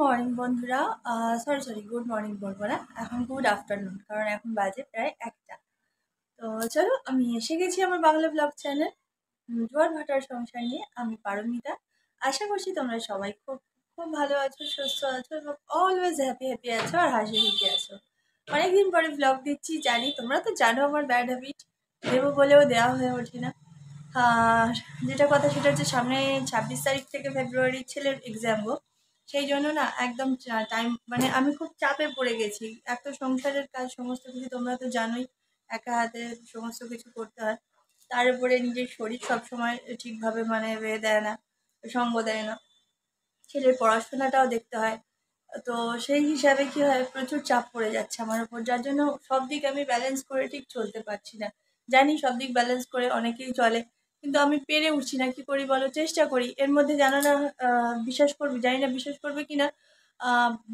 Morning বন্ধুরা। Sorry good morning বলবো না, এখন গুড আফটারনুন, কারণ এখন বাজে প্রায় 1টা। তো চলো, আমি এসে গেছি আমার বাংলা ব্লগ চ্যানেল জোয়ার ভাটার সংসার নিয়ে। আমি পারমিতা। আশা করছি তোমরা সবাই খুব খুব ভালো আছো, সুস্থ আছো এবং অলওয়েজ হ্যাপি হ্যাপি আছো আর হাসি খুশি আছো। অনেকদিন পরে ব্লগ দিচ্ছি, জানি তোমরা তো জানো আমার ব্যাড হ্যাবিট, দেবো বলেও দেওয়া হয়ে ওঠে না। আর যেটা কথা সেটা হচ্ছে, সামনে 26 তারিখ থেকে ফেব্রুয়ারি ছেলের এক্সাম গো। সেই জন্য না একদম টাইম, মানে আমি খুব চাপে পড়ে গেছি। এক তো সংসারের কাজ সমস্ত কিছু তোমরা তো জানোই, একা হাতে সমস্ত কিছু করতে হয়। তার উপরে নিজের শরীর সবসময় ঠিকভাবে মানে দেয় না, সঙ্গ দেয় না। ছেলের পড়াশোনাটাও দেখতে হয়। তো সেই হিসাবে কি হয়, প্রচুর চাপ পড়ে যাচ্ছে আমার উপর, যার জন্য সব দিক আমি ব্যালেন্স করে ঠিক চলতে পারছি না। জানি সব দিক ব্যালেন্স করে অনেকেই চলে, কিন্তু আমি পেরে উঠছি না। কি করি বলো, চেষ্টা করি। এর মধ্যে জানো না, বিশ্বাস করবে, জানি না বিশ্বাস করবে কিনা,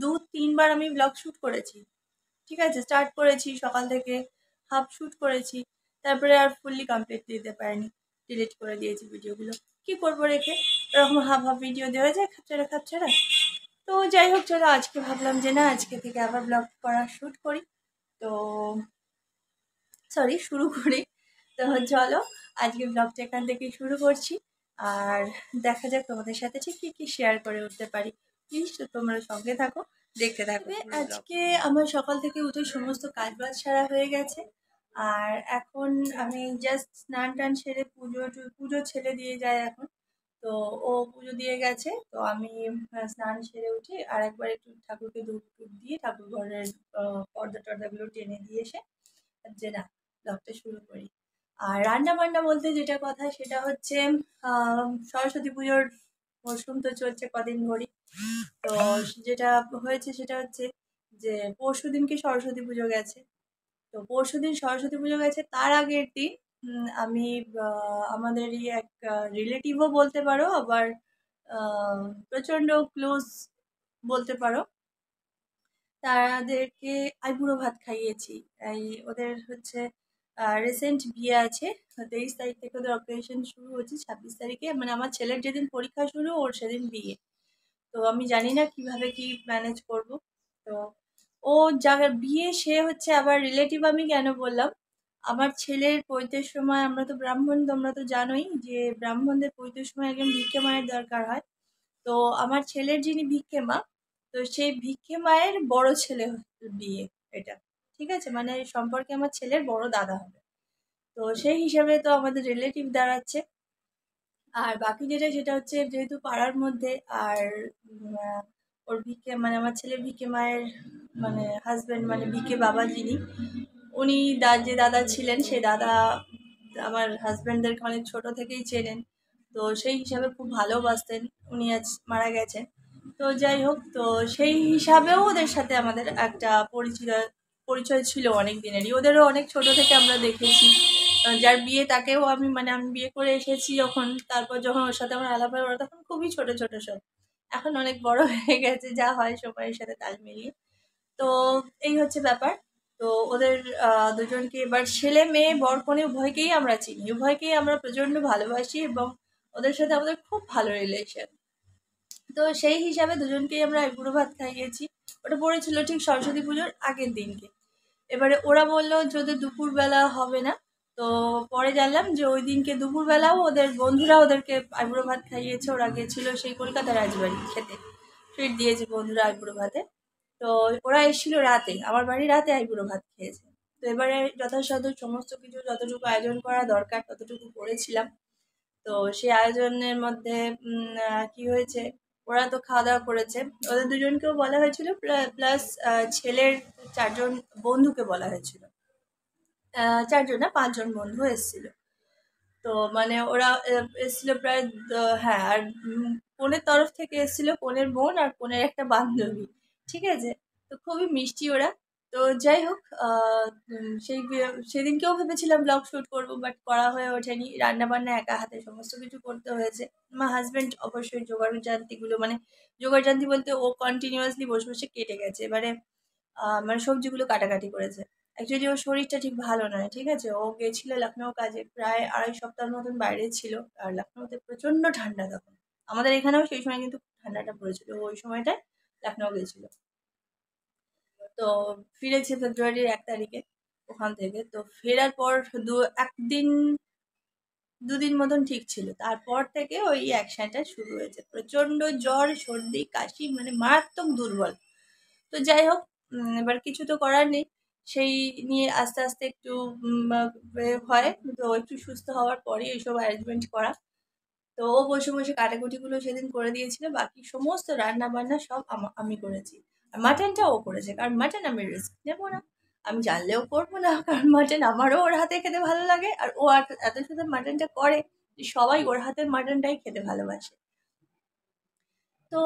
2-3 বার আমি ব্লগ শ্যুট করেছি। ঠিক আছে, স্টার্ট করেছি সকাল থেকে, হাফ শ্যুট করেছি, তারপরে আর ফুললি কমপ্লিট দিতে পারিনি, ডিলিট করে দিয়েছি ভিডিওগুলো। কি করবো রেখে, এরকম হাফ হাফ ভিডিও দেওয়া যায় খাপছাড়া খাপছাড়া। তো যাই হোক, চলো আজকে ভাবলাম যে না, আজকে থেকে আবার ব্লগ করা শ্যুট করি। তো শুরু করি। তো চলো, আজকে ব্লগটা এখান থেকে শুরু করছি। আর দেখা যাক তোমাদের সাথে ঠিক কী কী শেয়ার করে উঠতে পারি। প্লিজ তোমরা সঙ্গে থাকো, দেখতে থাকবে। আজকে আমার সকাল থেকে উঠে সমস্ত কাজ বাজ সারা হয়ে গেছে। আর এখন আমি জাস্ট স্নান টান সেরে পুজো ছেলে দিয়ে যায় এখন। তো ও পুজো দিয়ে গেছে, তো আমি স্নান সেরে উঠে আর একবার একটু ঠাকুরকে ধূপ টুপ দিয়ে ঠাকুর ঘরের পর্দা টর্দাগুলো টেনে দিয়ে এসে যে না, ব্লগটা শুরু করি। আর রান্না বান্না বলতে যেটা কথা সেটা হচ্ছে, সরস্বতী পুজোর মরশুম তো চলছে কদিন ধরেই। তো যেটা হয়েছে সেটা হচ্ছে যে পরশুদিনকে সরস্বতী পুজো গেছে। তো পরশুদিন সরস্বতী পুজো গেছে, তার আগের দিন আমি আমাদেরই এক রিলেটিভও বলতে পারো, আবার প্রচণ্ড ক্লোজ বলতে পারো, তাদেরকে আইবুড়ো ভাত খাইয়েছি। এই ওদের হচ্ছে রিসেন্ট বিয়ে আছে। 23 তারিখ থেকে ওদের অপারেশন শুরু হচ্ছে, 26 তারিখে মানে আমার ছেলের যেদিন পরীক্ষা শুরু, ওর সেদিন বিয়ে। তো আমি জানি না কিভাবে কি ম্যানেজ করব। তো ও যার বিয়ে সে হচ্ছে আবার রিলেটিভ। আমি কেন বললাম, আমার ছেলের পৈতের সময়, আমরা তো ব্রাহ্মণ, তোমরা তো জানোই যে ব্রাহ্মণদের পৈতের সময় একজন ভিক্ষে মায়ের দরকার হয়। তো আমার ছেলের যিনি ভিক্ষে মা, তো সেই ভিক্ষে মায়ের বড় ছেলে বিয়ে এটা। ঠিক আছে, মানে সম্পর্কে আমার ছেলের বড় দাদা হবে। তো সেই হিসাবে তো আমাদের রিলেটিভ দাঁড়াচ্ছে। আর বাকি যেটা সেটা হচ্ছে, যেহেতু পাড়ার মধ্যে, আর ওর ভিক্ষে মানে আমার ছেলের ভিক্ষে মায়ের মানে হাজব্যান্ড, মানে ভিক্ষে বাবা যিনি, উনি যে দাদা ছিলেন, সেই দাদা আমার হাজব্যান্ডদেরকে অনেক ছোট থেকেই চেনেন। তো সেই হিসাবে খুব ভালোবাসতেন। উনি আজ মারা গেছেন। তো যাই হোক, তো সেই হিসাবেও ওদের সাথে আমাদের একটা পরিচয় ছিল অনেক দিনেরই। ওদেরও অনেক ছোট থেকে আমরা দেখেছি। যার বিয়ে তাকেও আমি, মানে আমি বিয়ে করে এসেছি যখন, তারপর যখন ওর সাথে আমার আলাপ হয়, ওরা তখন খুবই ছোট ছোট সব। এখন অনেক বড় হয়ে গেছে, যা হয় সময়ের সাথে তাল মিলিয়ে। তো এই হচ্ছে ব্যাপার। তো ওদের দুজনকে, এবার ছেলে মেয়ে বর কনে উভয়কেই আমরা চিনি, উভয়কেই আমরা প্রচণ্ড ভালোবাসি, এবং ওদের সাথে আমাদের খুব ভালো রিলেশন। তো সেই হিসাবে দুজনকেই আমরা গুঁড়ো ভাত খাইয়েছি। ওটা পড়েছিল ঠিক সরস্বতী পুজোর আগের দিনকে। এবারে ওরা বললো যদি দুপুরবেলা হবে না। তো পরে জানলাম যে ওই দিনকে দুপুরবেলাও ওদের বন্ধুরা ওদেরকে আইবুড়ো ভাত খাইয়েছে। ওরা গিয়েছিল সেই কলকাতা রাজবাড়ি খেতে, ট্রিট দিয়েছে বন্ধুরা আইবুড়ো ভাতে। তো ওরা এসেছিল রাতে, আমার বাড়ি রাতে আইবুড়ো ভাত খেয়েছে। তো এবারে যথাসাধ্য সমস্ত কিছু যতটুকু আয়োজন করা দরকার ততটুকু করেছিলাম। তো সেই আয়োজনের মধ্যে কি হয়েছে, ওরা তো খাওয়া দাওয়া করেছে। ওদের দুজনকেও বলা হয়েছিল, প্লাস ছেলের 4জন বন্ধুকে বলা হয়েছিল। 4জন না, 5জন বন্ধু এসেছিল। তো মানে ওরা এসেছিল প্রায়, হ্যাঁ, আর কনের তরফ থেকে এসেছিল কনের বোন আর কনের একটা বান্ধবী। ঠিক আছে, তো খুবই মিষ্টি ওরা। তো যাই হোক, সেদিনকেও ভেবেছিলাম ব্লগ শ্যুট করবো, বাট করা হয়ে ওঠেনি। রান্না বান্না একা হাতে সমস্ত কিছু করতে হয়েছে। আমার হাজব্যান্ড অবশ্যই জোগাড় জান্তিগুলো, মানে জোগাড় জান্তি বলতে ও কন্টিনিউয়াসলি বসে বসে কেটে গেছে। এবারে মানে সবজিগুলো কাটাকাটি করেছে। অ্যাকচুয়ালি ওর শরীরটা ঠিক ভালো নয়। ঠিক আছে, ও গেছিল লখনৌ কাজে, প্রায় 2.5 সপ্তাহের মতন বাইরে ছিল। আর লখনৌতে প্রচণ্ড ঠান্ডা তখন। আমাদের এখানেও সেই সময় কিন্তু ঠান্ডাটা পড়েছিল ওই সময়টায়। লখনৌ গেছিল। তো ফিরেছে ফেব্রুয়ারির 1 তারিখে ওখান থেকে। তো ফেরার পর একদিন দুদিন মতন ঠিক ছিল, তারপর থেকে ওই অ্যাকশনটা শুরু হয়েছে। প্রচণ্ড জ্বর, সর্দি, কাশি, মানে মারাত্মক দুর্বল। তো যাই হোক, এবার কিছু তো করার নেই। সেই নিয়ে আস্তে আস্তে একটু হয়। তো একটু সুস্থ হওয়ার পরে এইসব অ্যারেঞ্জমেন্ট করা। তো ও বসে বসে কাটাকুটিগুলো সেদিন করে দিয়েছিল, বাকি সমস্ত রান্না বান্না সব আমি করেছি। আর মাটনটা ও করেছে, কারণ মাটন আমি রিস্ক নেবো না, আমি জানলেও করবো না, কারণ মাটন আমারও ওর হাতে খেতে ভালো লাগে। আর ও এত সুন্দর মাটনটা করে যে সবাই ওর হাতের মাটনটাই খেতে ভালোবাসে। তো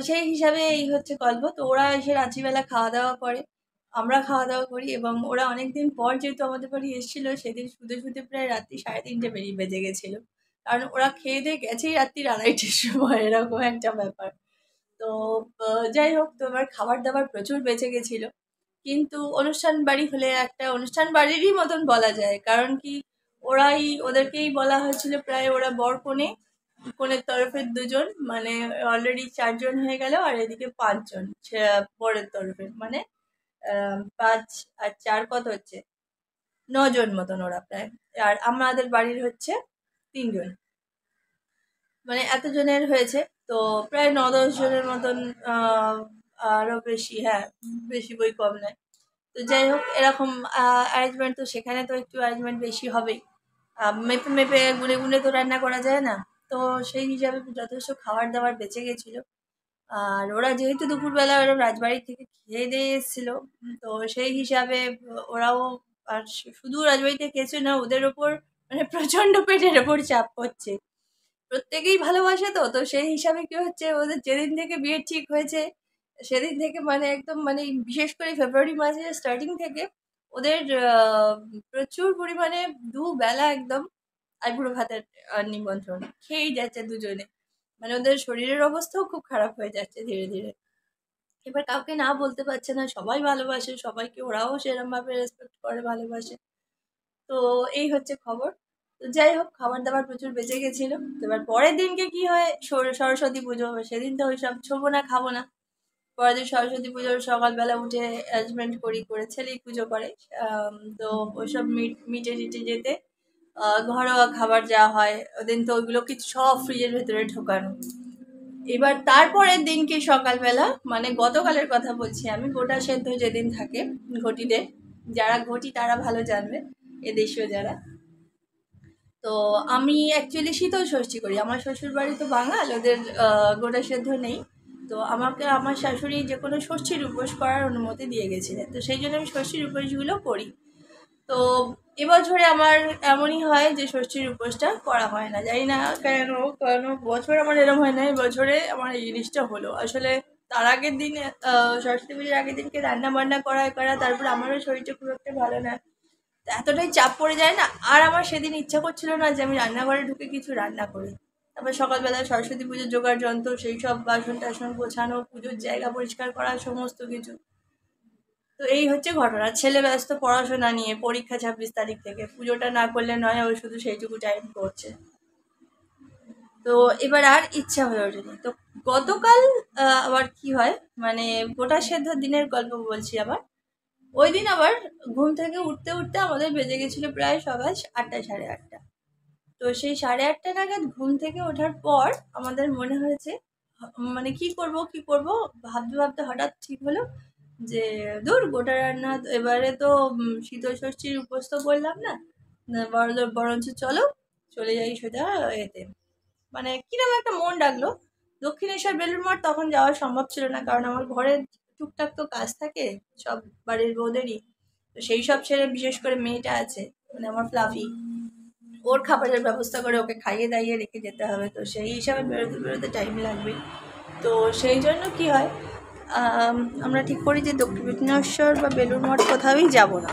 সেই হিসাবে এই হচ্ছে গল্প। তো ওরা এসে রাত্রিবেলা খাওয়া দাওয়া করে, আমরা খাওয়া দাওয়া করি, এবং ওরা অনেকদিন পর যেহেতু আমাদের বাড়ি এসেছিল, সেদিন শুতে শুতে প্রায় রাত্রি 3:30 বেজে গেছিল, কারণ ওরা খেয়ে দিয়ে গেছেই রাত্রি 2:30-র সময়, এরকম একটা ব্যাপার। তো যাই হোক, তো এবার খাবার দাবার প্রচুর বেঁচে গেছিল। কিন্তু অনুষ্ঠান বাড়ি হলে একটা অনুষ্ঠান বাড়িরই মতন বলা যায়, কারণ কি ওদেরকেই বলা হয়েছিল প্রায়, ওরা বর কনের তরফের 2 জন, মানে অলরেডি 4 জন হয়ে গেল, আর এদিকে 5 জন বরের তরফের, মানে 5 আর 4 কত হচ্ছে, 9 জন মতন ওরা প্রায়। আর আমাদের বাড়ির হচ্ছে 3 জন, মানে এতজনের হয়েছে। তো প্রায় 9-10 জনের মতন, আরো বেশি, হ্যাঁ বেশি বই কম নয়। তো যাই হোক, এরকম অ্যারেঞ্জমেন্ট, তো সেখানে তো একটু অ্যারেঞ্জমেন্ট বেশি হবেই। মেপে মেপে গুনে গুনে তো রান্না করা যায় না। তো সেই হিসাবে যথেষ্ট খাবার দাবার বেঁচে গেছিল। আর ওরা যেহেতু দুপুরবেলা ওরকম রাজবাড়ির থেকে খেয়ে দিয়ে এসেছিল, তো সেই হিসাবে ওরাও, আর শুধু রাজবাড়িতে খেয়েছে না, ওদের ওপর মানে প্রচন্ড পেটের ওপর চাপ পড়ছে। প্রত্যেকেই ভালোবাসে, তো তো সেই হিসাবে কি হচ্ছে, ওদের যেদিন থেকে বিয়ে ঠিক হয়েছে সেদিন থেকে, মানে একদম, মানে বিশেষ করে ফেব্রুয়ারি মাসের স্টার্টিং থেকে ওদের প্রচুর পরিমাণে দুবেলা একদম আইবুড়ো ভাতের নিমন্ত্রণ খেয়েই যাচ্ছে 2 জনে। মানে ওদের শরীরের অবস্থাও খুব খারাপ হয়ে যাচ্ছে ধীরে ধীরে। এবার কাউকে না বলতে পারছে না, সবাই ভালোবাসে সবাইকে, ওরাও সেরকম ভাবে রেসপেক্ট করে, ভালোবাসে। তো এই হচ্ছে খবর। তো যাই হোক, খাবার দাবার প্রচুর বেঁচে গেছিল। এবার পরের দিনকে কি হয়, সরস্বতী পুজো, সেদিন তো ওইসব ছোবো না, খাবো না। পরের দিন সরস্বতী পুজোর সকালবেলা উঠে অ্যারেঞ্জমেন্ট করে ছেলেই পুজো করে। তো ওইসব মিটে টিটে যেতে ঘরোয়া খাবার যা হয় ওদিন, তো ওইগুলো কিছু সব ফ্রিজের ভেতরে ঢোকানো। এবার তারপরের দিনকে সকালবেলা, মানে গতকালের কথা বলছি আমি, গোটা সেদ্ধ যেদিন থাকে ঘটিতে, যারা ঘটি তারা ভালো জানবে, এদেশীয় যারা। তো আমি অ্যাকচুয়ালি শীতল ষষ্ঠী করি, আমার শ্বশুর বাড়ি তো বাঙাল, ওদের গোটা সেদ্ধ নেই। তো আমাকে আমার শাশুড়ি যে কোনো ষষ্ঠীর উপোস করার অনুমতি দিয়ে গেছিলেন, তো সেই জন্য আমি ষষ্ঠীর উপোসগুলো করি। তো এবছরে আমার এমনই হয় যে ষষ্ঠীর উপোসটা করা হয় না, জানি না কেন, কারণ বছর আমার এরকম হয় না, এবছরে আমার এই জিনিসটা হলো। আসলে তার আগের দিন, সরস্বতী পুজোর আগের দিনকে রান্না বান্না করা, তারপরে আমারও শরীরটা খুব একটা ভালো না, এতটাই চাপ পড়ে যায় না, আর আমার সেদিন ইচ্ছা করছিল না যে আমি রান্নাঘরে ঢুকে কিছু রান্না করি। তারপর সকালবেলা সরস্বতী পুজোর জোগাড় যন্ত্র, সেই সব বাসন টাসন গোছানো, পুজোর জায়গা পরিষ্কার করা, সমস্ত কিছু। তো এই হচ্ছে ঘটনা। ছেলে ব্যস্ত পড়াশোনা নিয়ে, পরীক্ষা 26 তারিখ থেকে, পুজোটা না করলে নয়, ও শুধু সেইটুকু টাইম করছে। তো এবার আর ইচ্ছা হয়ে ওঠেনি। তো গতকাল আবার কি হয়, মানে গোটা সেদ্ধ দিনের গল্প বলছি আবার। ওই দিন আবার ঘুম থেকে উঠতে উঠতে আমাদের বেজে গেছিল প্রায় সকাল 8টা, 8:30। তো সেই 8:30 নাগাদ ঘুম থেকে ওঠার পর আমাদের মনে হয়েছে, মানে কি করব কি করব ভাবতে ভাবতে হঠাৎ ঠিক হলো যে দূর, গোটা রান্না এবারে তো শীতল ষষ্ঠীর উপোস তো করলাম না, বরঞ্চ চলো চলে যাই সোজা এতে, মানে কিরকম একটা মন ডাকলো। দক্ষিণেশ্বর বেলুড় মঠ তখন যাওয়া সম্ভব ছিল না, কারণ আমার ঘরে টুকটাক তো কাজ থাকে সব বাড়ির বউদেরই। তো সেই সব ছেড়ে, বিশেষ করে মেয়েটা আছে, মানে আমার ফ্লাফি, ওর খাবারের ব্যবস্থা করে ওকে খাইয়ে দাইয়ে রেখে যেতে হবে। তো সেই হিসাবে বেরোতে বেরোতে টাইম লাগবে। তো সেই জন্য কি হয়, আমরা ঠিক করি যে দক্ষিণেশ্বর বা বেলুড় মঠ কোথাওই যাবো না,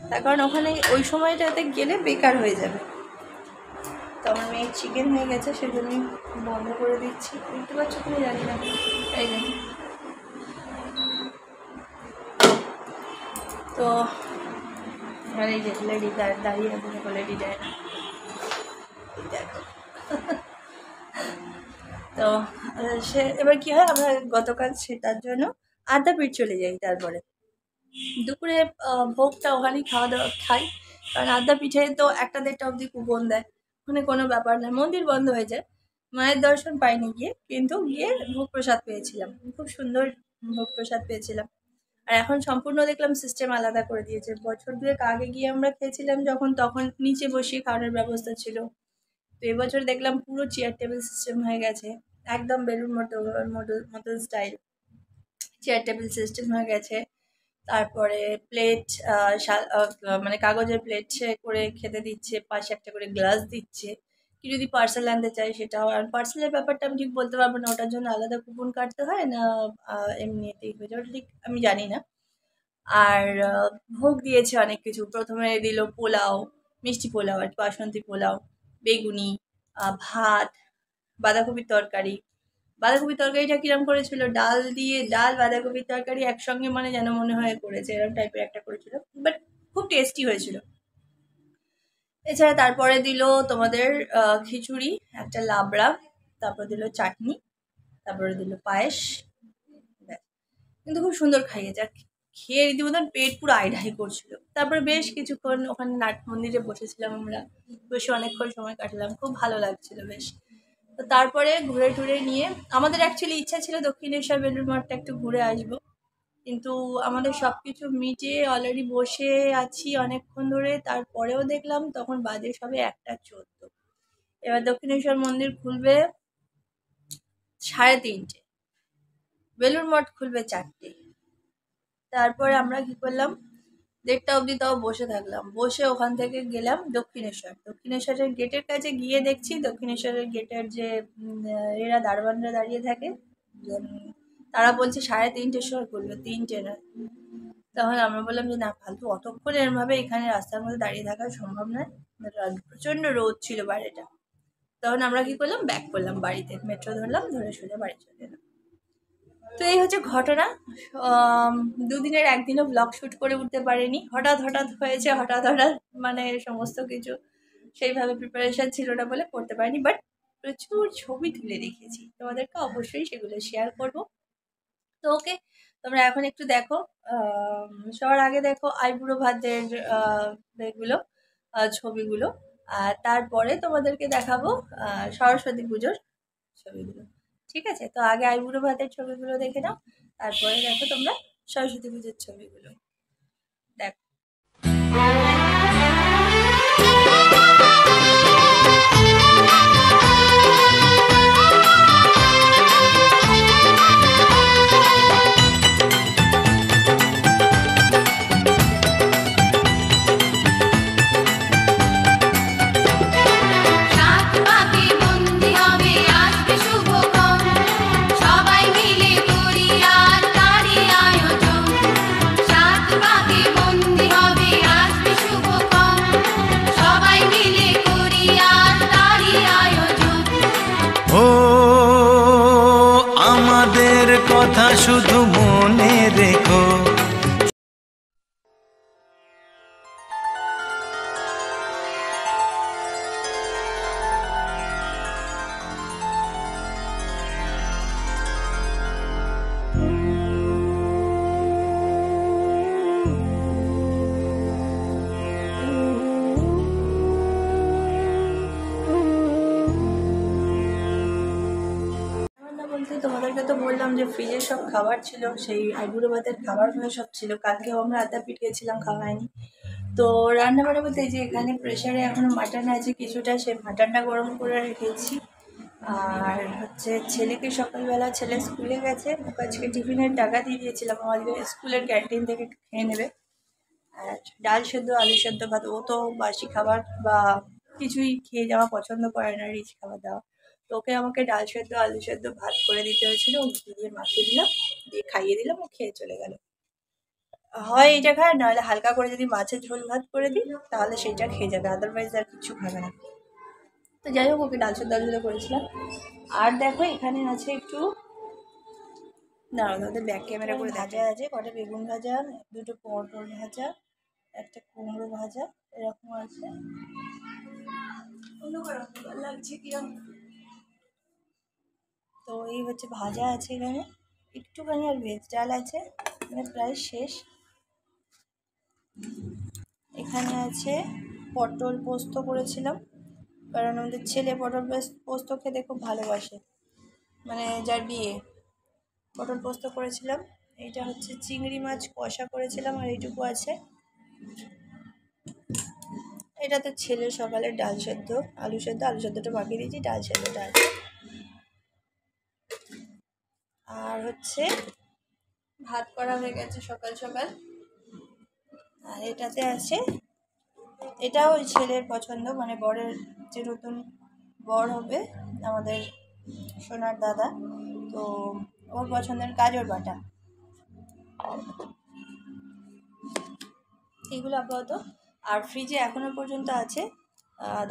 তার কারণ ওখানে ওই সময়টাতে গেলে বেকার হয়ে যাবে। তো আমার মেয়ের চিকেন হয়ে গেছে, সেজন্যই বন্ধ করে দিচ্ছি, দেখতে পাচ্ছ তুমি, জানি না, এই জন্য। তো আর এই যে লেডি দাঁড়িয়ে আছে, লেডি যায় না, দেখো। তো সে এবার কি হয়, আমরা গতকাল সেটার জন্য আদ্যাপীঠ চলে যাই। তারপরে দুপুরে ভোগটা ওখানেই খাওয়া দাওয়া খাই, কারণ আদ্যাপীঠে তো 1টা 1:30 অবধি কুপন দেয়, ওখানে কোনো ব্যাপার না, মন্দির বন্ধ হয়ে যায়। মায়ের দর্শন পাইনি গিয়ে, কিন্তু গিয়ে ভোগ প্রসাদ পেয়েছিলাম, খুব সুন্দর ভোগ প্রসাদ পেয়েছিলাম। আর এখন সম্পূর্ণ দেখলাম সিস্টেম আলাদা করে দিয়েছে। বছর দুয়েক আগে গিয়ে আমরা খেয়েছিলাম যখন, তখন নিচে বসিয়ে খাওয়ানোর ব্যবস্থা ছিল। তো এবছর দেখলাম পুরো চেয়ার টেবিল সিস্টেম হয়ে গেছে, একদম বেলুর মতো স্টাইল চেয়ার টেবিল সিস্টেম হয়ে গেছে। তারপরে প্লেট মানে কাগজের প্লেট করে খেতে দিচ্ছে, পাশে একটা করে গ্লাস দিচ্ছে। কি যদি পার্সেল আনতে চাই সেটাও। আর পার্সেলের ব্যাপারটা আমি ঠিক বলতে পারবো না, ওটার জন্য আলাদা কুপন কাটতে হয় না এমনিতেই হয়ে যায়, ওটা ঠিক আমি জানি না। আর ভোগ দিয়েছে অনেক কিছু। প্রথমে দিল পোলাও, মিষ্টি পোলাও আর কি, বাসন্তী পোলাও, বেগুনি, ভাত, বাঁধাকপির তরকারি। বাঁধাকপির তরকারিটা কিরম করেছিল, ডাল দিয়ে, ডাল বাঁধাকপির তরকারি একসঙ্গে, মানে যেন মনে হয় করেছে এরকম টাইপের একটা করেছিল, বাট খুব টেস্টি হয়েছিল। এছাড়া তারপরে দিল তোমাদের খিচুড়ি, একটা লাবড়া, তারপর দিল চাটনি, তারপরে দিল পায়েস। ব্যাস। কিন্তু খুব সুন্দর খাইয়েছে, আর খেয়ে রীতিমতন পেট পুরো আইঢাই করছিল। তারপরে বেশ কিছুক্ষণ ওখানে নাট মন্দিরে বসেছিলাম আমরা, বসে অনেকক্ষণ সময় কাটালাম, খুব ভালো লাগছিল বেশ। তো তারপরে ঘুরে টুরে নিয়ে আমাদের অ্যাকচুয়ালি ইচ্ছা ছিল দক্ষিণেশ্বর বেলুড় মঠটা একটু ঘুরে আসবো, কিন্তু আমাদের সব কিছু মিটিয়ে অলরেডি বসে আছি অনেকক্ষণ ধরে, তারপরেও দেখলাম তখন বাজে সবে 1:14। এবার দক্ষিণেশ্বর মন্দির খুলবে 3:30, বেলুড় মঠ খুলবে 4টে। তারপরে আমরা কি করলাম, 1:30 অবধি তাও বসে থাকলাম, বসে ওখান থেকে গেলাম দক্ষিণেশ্বরের গেটের কাছে গিয়ে দেখছি দক্ষিণেশ্বরের গেটের যে এরা দারোয়ানরা দাঁড়িয়ে থাকে, তারা বলছে 3:30-র সময় খুলবে, 3টে না। তখন আমরা বললাম যে না, ফালতু অতক্ষণ এরমভাবে এখানে রাস্তার মধ্যে দাঁড়িয়ে থাকা সম্ভব নয়, প্রচন্ড রোদ ছিল বাইরেটা। তখন আমরা কি করলাম, ব্যাক করলাম বাড়িতে, মেট্রো ধরলাম, ধরে সোজা বাড়ি চলে এলাম। তো এই হচ্ছে ঘটনা। দুদিনের একদিনও ব্লগ শ্যুট করে উঠতে পারিনি, হঠাৎ হঠাৎ হয়েছে, হঠাৎ হঠাৎ মানে সমস্ত কিছু সেইভাবে প্রিপারেশন ছিল না বলে করতে পারিনি, বাট প্রচুর ছবি তুলে রেখেছি, তোমাদেরকে অবশ্যই সেগুলো শেয়ার করব। তো ওকে, তোমরা এখন একটু দেখো, সবার আগে দেখো আইবুড়ো ভাতের এগুলো ছবিগুলো, আর তারপরে তোমাদেরকে দেখাবো সরস্বতী পুজোর ছবিগুলো। ঠিক আছে, তো আগে আইবুড়ো ভাতের ছবিগুলো দেখে নাও, তারপরে দেখো তোমরা সরস্বতী পুজোর ছবিগুলো। দেখো। সাত পাকে বন্দি হবে আসবে শুভক্ষণ, সবাই মিলে করি আর তারই আয়োজন। সাত পাকে বন্দি হবে আসবে শুভক্ষণ, সবাই মিলে করি আর তারই আয়োজন। ও আমাদের কথা শুধু মনে রেখো। রান্না বলতে তোমাদেরকে তো বললাম যে ফ্রিজের সব খাবার ছিল, সেই আইবুড়ো ভাতের খাবারগুলো সব ছিল, কালকেও আমরা আদ্যাপীঠ গেছিলাম, খাওয়া হয়নি। তো রান্না বান্না বলতে এই যে এখানে প্রেশারে এখনো মাটন আছে কিছুটা, সেই মাটনটা গরম করে রেখেছি। আর হচ্ছে ছেলেকে সকালবেলা, ছেলে স্কুলে গেছে, ওকে আজকে টিফিনের টাকা দিয়ে দিয়েছিলাম, আমাদের স্কুলের ক্যান্টিন থেকে খেয়ে নেবে। আর ডাল সেদ্ধ, আলু সেদ্ধ, ভাত, ও তো বাসি খাবার বা কিছুই খেয়ে যাওয়া পছন্দ করে না, রিচ খাবার দাওয়া। তো ওকে আমাকে ডাল সেদ্ধ, আলু সেদ্ধ, ভাত করে দিতে হয়েছিল, ও ঘি দিয়ে মাখিয়ে দিলাম, দিয়ে খাইয়ে দিলাম, ও খেয়ে চলে গেল। হয় এটা খায়, নাহলে হালকা করে যদি মাছের ঝোল ভাত করে দিই তাহলে সেইটা খেয়ে যাবে, আদারওয়াইজ আর কিছু খাবে না। তো যাই হোক, ওকে ডাল সেদ্ধ আলু সেদ্ধ করেছিলাম। আর দেখো এখানে আছে একটু, না ওদের ব্যাক ক্যামেরা করে ভাজা আছে, কটা বেগুন ভাজা, দুটো পটল ভাজা, একটা কুমড়ো ভাজা, এরকম আছে। অন্য লাগছে কিরকম, তো এই হচ্ছে ভাজা আছে এখানে, একটুখানি আর ভেজ ডাল আছে, মানে প্রায় শেষ। এখানে আছে পটল পোস্ত করেছিলাম, কারণ আমাদের ছেলে পটল পোস্ত খেতে খুব ভালোবাসে, মানে যার বিয়ে। পটল পোস্ত করেছিলাম। এইটা হচ্ছে চিংড়ি মাছ কষা করেছিলাম, আর এইটুকু আছে। এটা তো ছেলে সকালে ডাল সেদ্ধ, আলু সেদ্ধ, আলু সেদ্ধটা পাকিয়ে দিয়েছি, ডাল সেদ্ধটা আছে। আর হচ্ছে ভাত করা হয়ে গেছে সকাল সকাল। আর এটাতে আছে, এটাও ওই ছেলের পছন্দ, মানে বরের যে নতুন বর হবে আমাদের সোনার দাদা, তো ওর পছন্দের গাজর বাটা, এগুলো আপাতত। আর ফ্রিজে এখনো পর্যন্ত আছে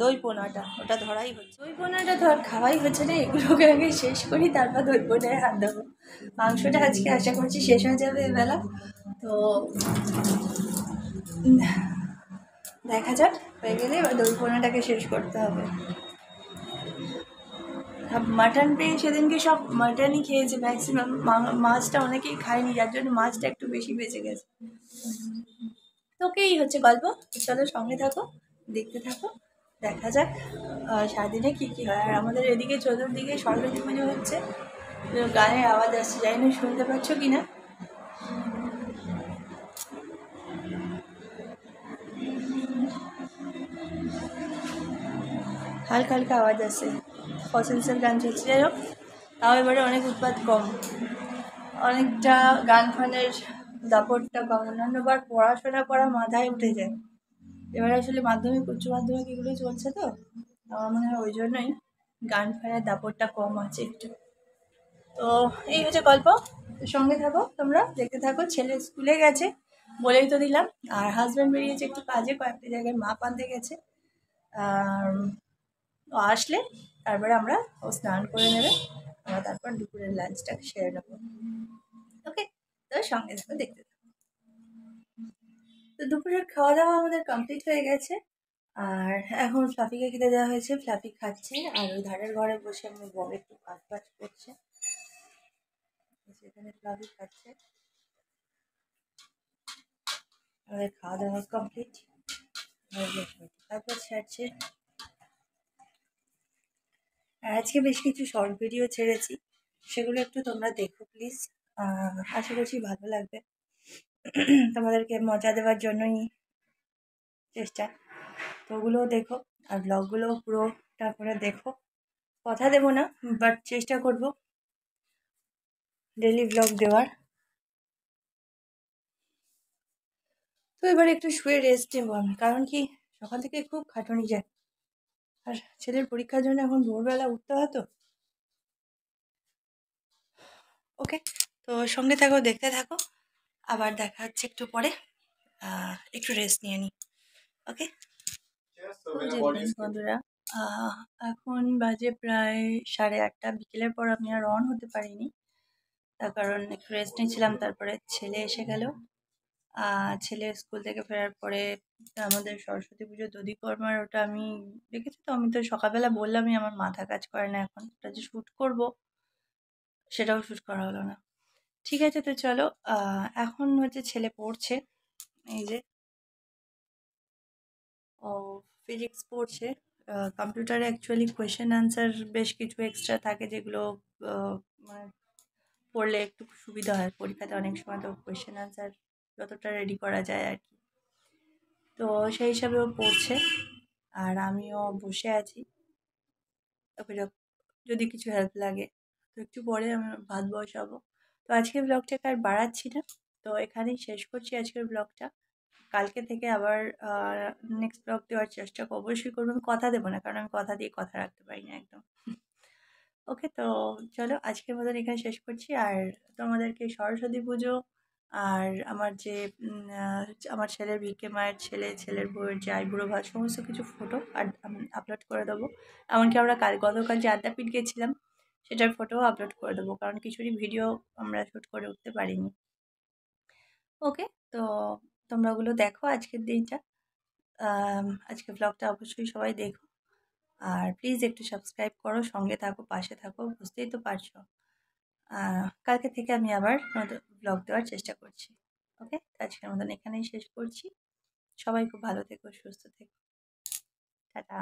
দই পোনাটা, ওটা ধরাই হচ্ছে। দই পোনাটা খাওয়াই হচ্ছে না, এগুলোকে আগে শেষ করি, তারপর দই পোনায় হাত দেবো। মাংসটা আজকে আশা করছি শেষ হয়ে যাবে এবেলা, তো দেখা যাক, হয়ে গেলে এবার দই পোনাটাকে শেষ করতে হবে। মাটন পেয়ে সেদিনকে সব মাটনই খেয়েছে ম্যাক্সিমাম, মাছটা অনেকেই খায়নি, যার জন্য মাছটা একটু বেশি বেঁচে গেছে। তোকে এই হচ্ছে গল্প, চলো সঙ্গে থাকো, দেখতে থাকো, দেখা যাক সারাদিনে কী কী হয়। আর আমাদের এদিকে চতুর্দিকে সরস্বতী পুজো হচ্ছে, গানের আওয়াজ আসছে, জানি না শুনতে পাচ্ছ কি না। হালকা হালকা আওয়াজ আসছে, ফসলসের গান চলছে, যাই হোক। তাও এবারে অনেক উৎপাত কম, অনেকটা গান ফানের দাপটটা কম। অন্যান্যবার পড়াশোনা করা মাথায় উঠে যায়, এবার আসলে মাধ্যমিক উচ্চ মাধ্যমিক এগুলোই চলছে, তো আমার মনে হয় ওই জন্যই গান ফানের দাপটটা কম আছে একটু। তো এই হচ্ছে গল্প, সঙ্গে থাকো তোমরা, দেখতে থাকো। ছেলে স্কুলে গেছে বলেই তো দিলাম, আর হাজব্যান্ড বেরিয়েছে একটু কাজে, কয়েকটা জায়গায় মাপ আনতে গেছে। আর ও আসলে তারপরে ও স্নান করে নেবে, আমরা তারপর দুপুরের লাঞ্চটা সেরে নেবো। ওকে, তো সঙ্গে থাকো, দেখতে থাকো। তো দুপুরের খাওয়া দাওয়া আমাদের কমপ্লিট হয়ে গেছে, আর এখন ফ্লাফিকে খেতে দেওয়া হয়েছে, ফ্লাফি খাচ্ছে। আর ওই ধারের ঘরে বসে আমার বর একটু কাজ বাজ করছে, সেখানে ফ্লাফি খাচ্ছে। আমাদের খাওয়া দাওয়া কমপ্লিট, তারপর ছাড়ছে। আর আজকে বেশ কিছু শর্ট ভিডিও ছেড়েছি, সেগুলো একটু তোমরা দেখো প্লিজ, আশা করছি ভালো লাগবে। তোমাদেরকে মজা দেওয়ার জন্যই চেষ্টা, তো ওগুলোও দেখো, আর ব্লগগুলোও পুরোটা করে দেখো। কথা দেবো না, বাট চেষ্টা করব ডেলি ব্লগ দেওয়ার। তো এবার একটু শুয়ে রেস্ট নেবো আমি, কারণ কি সকাল থেকে খুব খাটুনি যায়, আর ছেলের পরীক্ষার জন্য এখন ভোরবেলা উঠতে হয় তো। ওকে, তো সঙ্গে থাকো, দেখতে থাকো, আবার দেখা হচ্ছে একটু পরে। একটু রেস্ট নিয়ে নিই। ওকে, গুড ইভিনিং বন্ধুরা। আহ, এখন বাজে প্রায় 8:30, বিকেলের পর আমি আর অন হতে পারিনি, তার কারণ একটু রেস্ট নিয়েছিলাম। তারপরে ছেলে এসে গেল, ছেলে স্কুল থেকে ফেরার পরে আমাদের সরস্বতী পুজো দধিকর্মার ওটা আমি দেখেছি, তো আমি তো সকালবেলা বললামই আমার মাথা কাজ করে না, এখন ওটা যে শ্যুট করবো সেটাও শ্যুট করা হলো না। ঠিক আছে, তো চলো, এখন হচ্ছে ছেলে পড়ছে, এই যে ও ফিজিক্স পড়ছে। কম্পিউটারে অ্যাকচুয়ালি কোয়েশ্চেন আনসার বেশ কিছু এক্সট্রা থাকে, যেগুলো মানে পড়লে একটু সুবিধা হয় পরীক্ষাতে, অনেক সময় তো কোয়েশ্চেন আনসার যতটা রেডি করা যায় আর কি। তো সেই হিসাবে ও পড়ছে, আর আমিও বসে আছি। ওকে যদি কিছু হেল্প লাগে, তো একটু পরে আমি ভাত বসাবো। তো আজকের ব্লগটাকে আর বাড়াচ্ছি না, তো এখানেই শেষ করছি আজকের ব্লগটা। কালকে থেকে আবার নেক্সট ব্লগ দেওয়ার চেষ্টা অবশ্যই করবো। আমি কথা দেবো না, কারণ আমি কথা দিয়ে কথা রাখতে পারি না একদম। ওকে, তো চলো আজকের মতন এখানে শেষ করছি। আর তোমাদেরকে সরস্বতী পুজো আর আমার যে আমার ছেলের ভিকে মায়ের ছেলের বউয়ের যে আইবুড়ো ভাত, সমস্ত কিছু ফটো আর আপলোড করে দেবো। এমনকি আমরা গতকাল যে আদ্যাপীঠ গেছিলাম সেটার ফটোও আপলোড করে দেবো, কারণ কিছুরই ভিডিও আমরা শ্যুট করে উঠতে পারিনি। ওকে, তো তোমরা ওগুলো দেখো আজকের দিনটা, আজকের ব্লগটা অবশ্যই সবাই দেখো। আর প্লিজ একটু সাবস্ক্রাইব করো, সঙ্গে থাকো, পাশে থাকো, বুঝতেই তো পারছো। কালকে থেকে আমি আবার নতুন ব্লগ দেওয়ার চেষ্টা করছি। ওকে, আজকের মতন এখানেই শেষ করছি। সবাই খুব ভালো থেকো, সুস্থ থেকো। টাটা।